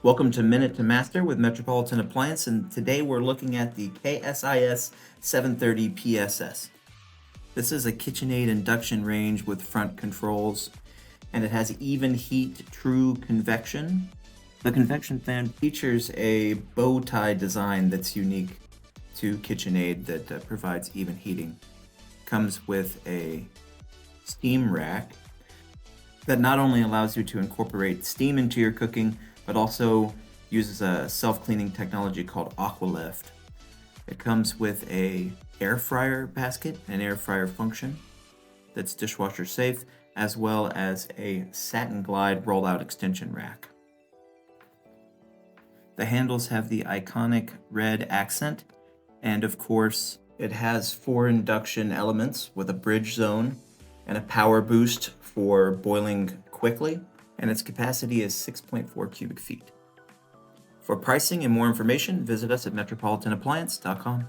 Welcome to Minute to Master with Metropolitan Appliance, and today we're looking at the KSIS730PSS. This is a KitchenAid induction range with front controls, and it has even heat True Convection. The convection fan features a bow tie design that's unique to KitchenAid that provides even heating. Comes with a steam rack that not only allows you to incorporate steam into your cooking, but also uses a self-cleaning technology called Aqualift. It comes with a air fryer basket, an air fryer function that's dishwasher safe, as well as a SatinGlide Roll-Out Extension Rack. The handles have the iconic red accent, and of course, it has 4 induction elements with a bridge zone and a power boost for boiling quickly, and its capacity is 6.4 cubic feet. For pricing and more information, visit us at metropolitanappliance.com.